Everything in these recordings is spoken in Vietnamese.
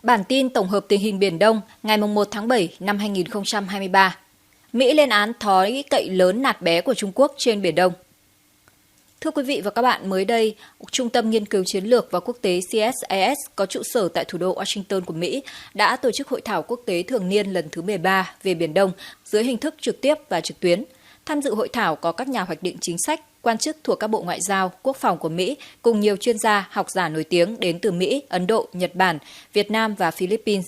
Bản tin tổng hợp tình hình Biển Đông ngày 1 tháng 7 năm 2023. Mỹ lên án thói cậy lớn nạt bé của Trung Quốc trên Biển Đông. Thưa quý vị và các bạn, mới đây, Trung tâm Nghiên cứu Chiến lược và Quốc tế CSIS có trụ sở tại thủ đô Washington của Mỹ đã tổ chức hội thảo quốc tế thường niên lần thứ 13 về Biển Đông dưới hình thức trực tiếp và trực tuyến. Tham dự hội thảo có các nhà hoạch định chính sách, quan chức thuộc các bộ ngoại giao, quốc phòng của Mỹ, cùng nhiều chuyên gia, học giả nổi tiếng đến từ Mỹ, Ấn Độ, Nhật Bản, Việt Nam và Philippines.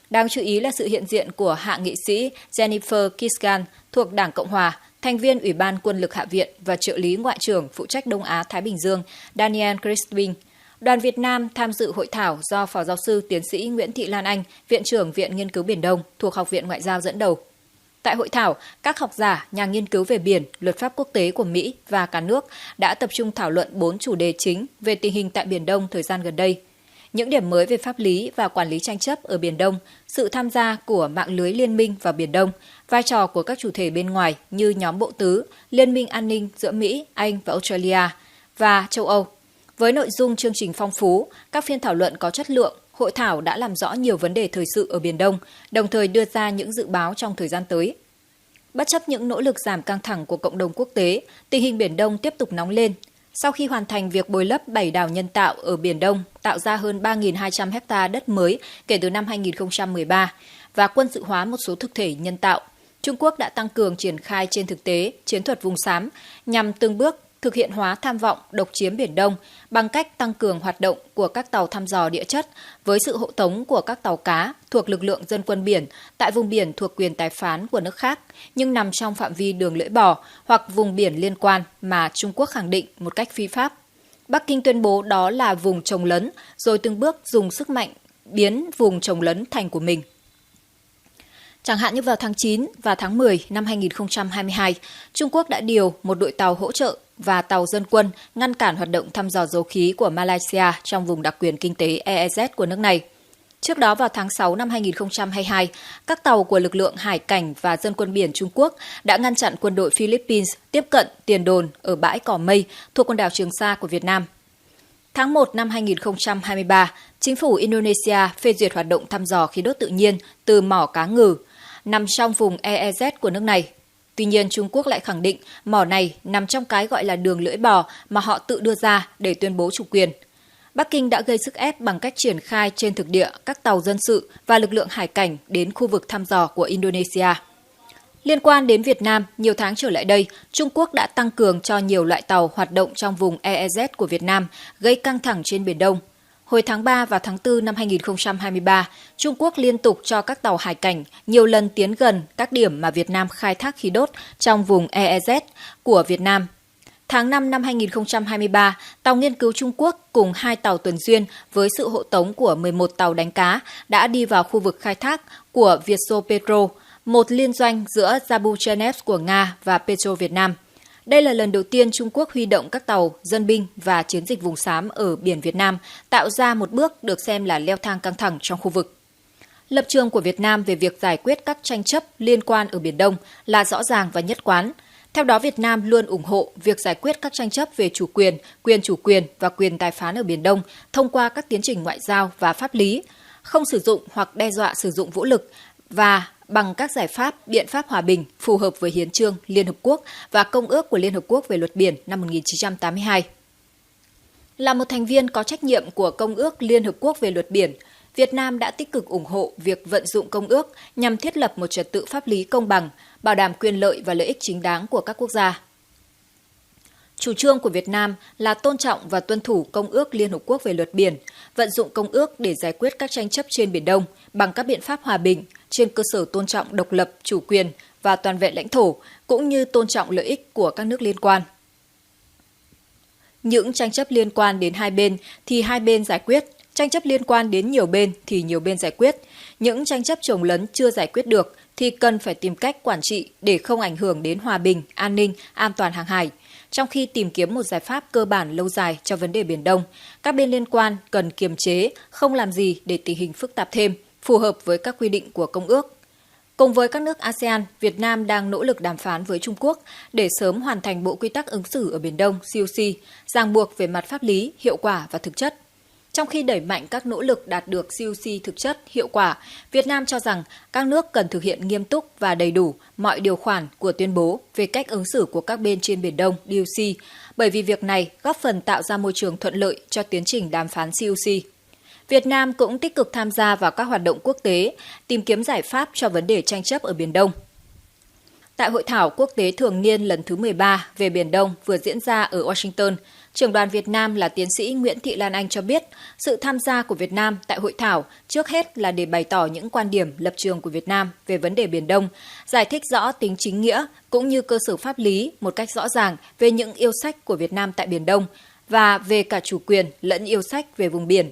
Đáng chú ý là sự hiện diện của hạ nghị sĩ Jennifer Kisgan thuộc Đảng Cộng Hòa, thành viên Ủy ban Quân lực Hạ viện và trợ lý Ngoại trưởng phụ trách Đông Á-Thái Bình Dương Daniel Crispin. Đoàn Việt Nam tham dự hội thảo do Phó Giáo sư Tiến sĩ Nguyễn Thị Lan Anh, Viện trưởng Viện Nghiên cứu Biển Đông thuộc Học viện Ngoại giao dẫn đầu. Tại hội thảo, các học giả, nhà nghiên cứu về biển, luật pháp quốc tế của Mỹ và cả nước đã tập trung thảo luận 4 chủ đề chính về tình hình tại Biển Đông thời gian gần đây. Những điểm mới về pháp lý và quản lý tranh chấp ở Biển Đông, sự tham gia của mạng lưới liên minh vào Biển Đông, vai trò của các chủ thể bên ngoài như nhóm Bộ Tứ, Liên minh an ninh giữa Mỹ, Anh và Australia và châu Âu. Với nội dung chương trình phong phú, các phiên thảo luận có chất lượng, hội thảo đã làm rõ nhiều vấn đề thời sự ở Biển Đông, đồng thời đưa ra những dự báo trong thời gian tới. Bất chấp những nỗ lực giảm căng thẳng của cộng đồng quốc tế, tình hình Biển Đông tiếp tục nóng lên. Sau khi hoàn thành việc bồi lấp 7 đảo nhân tạo ở Biển Đông, tạo ra hơn 3.200 ha đất mới kể từ năm 2013 và quân sự hóa một số thực thể nhân tạo, Trung Quốc đã tăng cường triển khai trên thực tế chiến thuật vùng xám nhằm từng bước thực hiện hóa tham vọng độc chiếm Biển Đông bằng cách tăng cường hoạt động của các tàu thăm dò địa chất với sự hộ tống của các tàu cá thuộc lực lượng dân quân biển tại vùng biển thuộc quyền tài phán của nước khác nhưng nằm trong phạm vi đường lưỡi bò hoặc vùng biển liên quan mà Trung Quốc khẳng định một cách phi pháp. Bắc Kinh tuyên bố đó là vùng chồng lấn, rồi từng bước dùng sức mạnh biến vùng chồng lấn thành của mình. Chẳng hạn như vào tháng 9 và tháng 10 năm 2022, Trung Quốc đã điều một đội tàu hỗ trợ và tàu dân quân ngăn cản hoạt động thăm dò dầu khí của Malaysia trong vùng đặc quyền kinh tế EEZ của nước này. Trước đó vào tháng 6 năm 2022, các tàu của lực lượng hải cảnh và dân quân biển Trung Quốc đã ngăn chặn quân đội Philippines tiếp cận tiền đồn ở bãi Cỏ Mây thuộc quần đảo Trường Sa của Việt Nam. Tháng 1 năm 2023, chính phủ Indonesia phê duyệt hoạt động thăm dò khí đốt tự nhiên từ mỏ Cá Ngừ, nằm trong vùng EEZ của nước này. Tuy nhiên, Trung Quốc lại khẳng định mỏ này nằm trong cái gọi là đường lưỡi bò mà họ tự đưa ra để tuyên bố chủ quyền. Bắc Kinh đã gây sức ép bằng cách triển khai trên thực địa các tàu dân sự và lực lượng hải cảnh đến khu vực thăm dò của Indonesia. Liên quan đến Việt Nam, nhiều tháng trở lại đây, Trung Quốc đã tăng cường cho nhiều loại tàu hoạt động trong vùng EEZ của Việt Nam, gây căng thẳng trên Biển Đông. Hồi tháng 3 và tháng 4 năm 2023, Trung Quốc liên tục cho các tàu hải cảnh nhiều lần tiến gần các điểm mà Việt Nam khai thác khí đốt trong vùng EEZ của Việt Nam. Tháng 5 năm 2023, tàu nghiên cứu Trung Quốc cùng 2 tàu tuần duyên với sự hộ tống của 11 tàu đánh cá đã đi vào khu vực khai thác của Vietso-Petro, một liên doanh giữa Zabuchenev của Nga và Petro Việt Nam. Đây là lần đầu tiên Trung Quốc huy động các tàu, dân binh và chiến dịch vùng xám ở biển Việt Nam, tạo ra một bước được xem là leo thang căng thẳng trong khu vực. Lập trường của Việt Nam về việc giải quyết các tranh chấp liên quan ở Biển Đông là rõ ràng và nhất quán. Theo đó, Việt Nam luôn ủng hộ việc giải quyết các tranh chấp về chủ quyền và quyền tài phán ở Biển Đông thông qua các tiến trình ngoại giao và pháp lý, không sử dụng hoặc đe dọa sử dụng vũ lực và bằng các giải pháp, biện pháp hòa bình phù hợp với Hiến chương Liên Hợp Quốc và Công ước của Liên Hợp Quốc về luật biển năm 1982. Là một thành viên có trách nhiệm của Công ước Liên Hợp Quốc về luật biển, Việt Nam đã tích cực ủng hộ việc vận dụng công ước nhằm thiết lập một trật tự pháp lý công bằng, bảo đảm quyền lợi và lợi ích chính đáng của các quốc gia. Chủ trương của Việt Nam là tôn trọng và tuân thủ Công ước Liên Hợp Quốc về luật biển, vận dụng công ước để giải quyết các tranh chấp trên Biển Đông bằng các biện pháp hòa bình trên cơ sở tôn trọng độc lập, chủ quyền và toàn vẹn lãnh thổ, cũng như tôn trọng lợi ích của các nước liên quan. Những tranh chấp liên quan đến hai bên thì hai bên giải quyết, tranh chấp liên quan đến nhiều bên thì nhiều bên giải quyết. Những tranh chấp chồng lấn chưa giải quyết được thì cần phải tìm cách quản trị để không ảnh hưởng đến hòa bình, an ninh, an toàn hàng hải. Trong khi tìm kiếm một giải pháp cơ bản lâu dài cho vấn đề Biển Đông, các bên liên quan cần kiềm chế, không làm gì để tình hình phức tạp thêm, phù hợp với các quy định của Công ước. Cùng với các nước ASEAN, Việt Nam đang nỗ lực đàm phán với Trung Quốc để sớm hoàn thành Bộ Quy tắc ứng xử ở Biển Đông COC, ràng buộc về mặt pháp lý, hiệu quả và thực chất. Trong khi đẩy mạnh các nỗ lực đạt được COC thực chất, hiệu quả, Việt Nam cho rằng các nước cần thực hiện nghiêm túc và đầy đủ mọi điều khoản của tuyên bố về cách ứng xử của các bên trên Biển Đông DOC, bởi vì việc này góp phần tạo ra môi trường thuận lợi cho tiến trình đàm phán COC. Việt Nam cũng tích cực tham gia vào các hoạt động quốc tế, tìm kiếm giải pháp cho vấn đề tranh chấp ở Biển Đông. Tại Hội thảo quốc tế thường niên lần thứ 13 về Biển Đông vừa diễn ra ở Washington, Trưởng đoàn Việt Nam là tiến sĩ Nguyễn Thị Lan Anh cho biết, sự tham gia của Việt Nam tại hội thảo trước hết là để bày tỏ những quan điểm lập trường của Việt Nam về vấn đề Biển Đông, giải thích rõ tính chính nghĩa cũng như cơ sở pháp lý một cách rõ ràng về những yêu sách của Việt Nam tại Biển Đông và về cả chủ quyền lẫn yêu sách về vùng biển.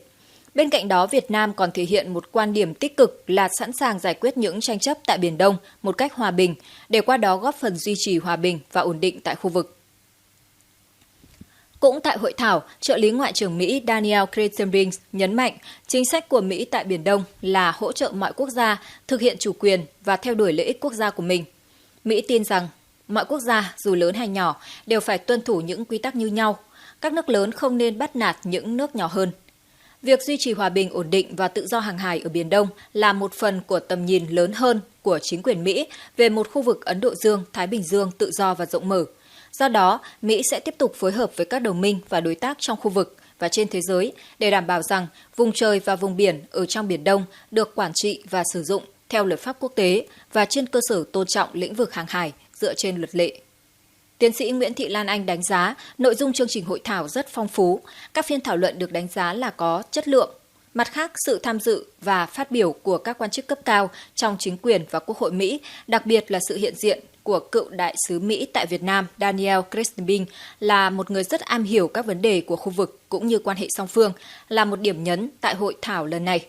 Bên cạnh đó, Việt Nam còn thể hiện một quan điểm tích cực là sẵn sàng giải quyết những tranh chấp tại Biển Đông một cách hòa bình, để qua đó góp phần duy trì hòa bình và ổn định tại khu vực. Cũng tại hội thảo, trợ lý Ngoại trưởng Mỹ Daniel Kritenbrink nhấn mạnh chính sách của Mỹ tại Biển Đông là hỗ trợ mọi quốc gia thực hiện chủ quyền và theo đuổi lợi ích quốc gia của mình. Mỹ tin rằng mọi quốc gia, dù lớn hay nhỏ, đều phải tuân thủ những quy tắc như nhau. Các nước lớn không nên bắt nạt những nước nhỏ hơn. Việc duy trì hòa bình, ổn định và tự do hàng hải ở Biển Đông là một phần của tầm nhìn lớn hơn của chính quyền Mỹ về một khu vực Ấn Độ Dương-Thái Bình Dương tự do và rộng mở. Do đó, Mỹ sẽ tiếp tục phối hợp với các đồng minh và đối tác trong khu vực và trên thế giới để đảm bảo rằng vùng trời và vùng biển ở trong Biển Đông được quản trị và sử dụng theo luật pháp quốc tế và trên cơ sở tôn trọng lĩnh vực hàng hải dựa trên luật lệ. Tiến sĩ Nguyễn Thị Lan Anh đánh giá nội dung chương trình hội thảo rất phong phú, các phiên thảo luận được đánh giá là có chất lượng. Mặt khác, sự tham dự và phát biểu của các quan chức cấp cao trong chính quyền và Quốc hội Mỹ, đặc biệt là sự hiện diện của cựu đại sứ Mỹ tại Việt Nam Daniel Kritenbrink là một người rất am hiểu các vấn đề của khu vực cũng như quan hệ song phương, là một điểm nhấn tại hội thảo lần này.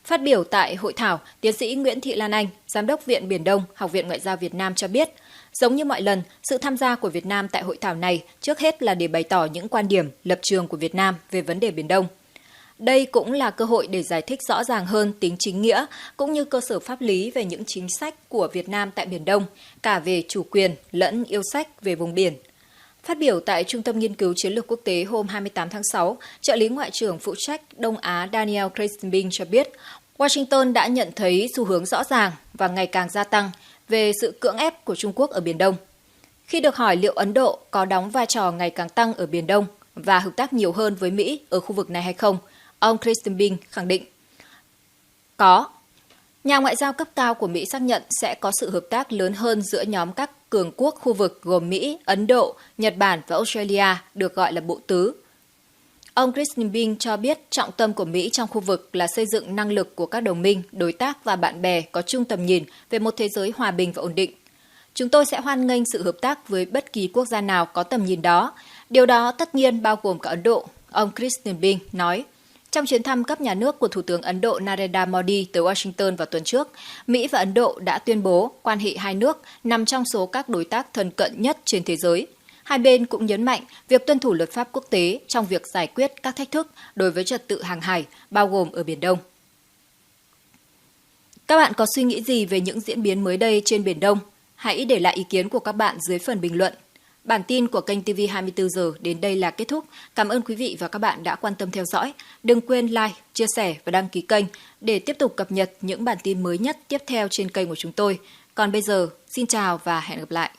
Phát biểu tại hội thảo, tiến sĩ Nguyễn Thị Lan Anh, Giám đốc Viện Biển Đông, Học viện Ngoại giao Việt Nam cho biết, giống như mọi lần, sự tham gia của Việt Nam tại hội thảo này trước hết là để bày tỏ những quan điểm, lập trường của Việt Nam về vấn đề Biển Đông. Đây cũng là cơ hội để giải thích rõ ràng hơn tính chính nghĩa cũng như cơ sở pháp lý về những chính sách của Việt Nam tại Biển Đông, cả về chủ quyền lẫn yêu sách về vùng biển. Phát biểu tại Trung tâm Nghiên cứu Chiến lược Quốc tế hôm 28 tháng 6, trợ lý Ngoại trưởng phụ trách Đông Á Daniel Kritenbrink cho biết, Washington đã nhận thấy xu hướng rõ ràng và ngày càng gia tăng về sự cưỡng ép của Trung Quốc ở Biển Đông. Khi được hỏi liệu Ấn Độ có đóng vai trò ngày càng tăng ở Biển Đông và hợp tác nhiều hơn với Mỹ ở khu vực này hay không, ông Kritenbrink khẳng định có. Nhà ngoại giao cấp cao của Mỹ xác nhận sẽ có sự hợp tác lớn hơn giữa nhóm các cường quốc khu vực gồm Mỹ, Ấn Độ, Nhật Bản và Australia, được gọi là Bộ Tứ. Ông Kritenbrink cho biết trọng tâm của Mỹ trong khu vực là xây dựng năng lực của các đồng minh, đối tác và bạn bè có chung tầm nhìn về một thế giới hòa bình và ổn định. Chúng tôi sẽ hoan nghênh sự hợp tác với bất kỳ quốc gia nào có tầm nhìn đó. Điều đó tất nhiên bao gồm cả Ấn Độ, ông Kritenbrink nói. Trong chuyến thăm cấp nhà nước của Thủ tướng Ấn Độ Narendra Modi tới Washington vào tuần trước, Mỹ và Ấn Độ đã tuyên bố quan hệ hai nước nằm trong số các đối tác thân cận nhất trên thế giới. Hai bên cũng nhấn mạnh việc tuân thủ luật pháp quốc tế trong việc giải quyết các thách thức đối với trật tự hàng hải, bao gồm ở Biển Đông. Các bạn có suy nghĩ gì về những diễn biến mới đây trên Biển Đông? Hãy để lại ý kiến của các bạn dưới phần bình luận. Bản tin của kênh TV24 giờ đến đây là kết thúc. Cảm ơn quý vị và các bạn đã quan tâm theo dõi. Đừng quên like, chia sẻ và đăng ký kênh để tiếp tục cập nhật những bản tin mới nhất tiếp theo trên kênh của chúng tôi. Còn bây giờ, xin chào và hẹn gặp lại.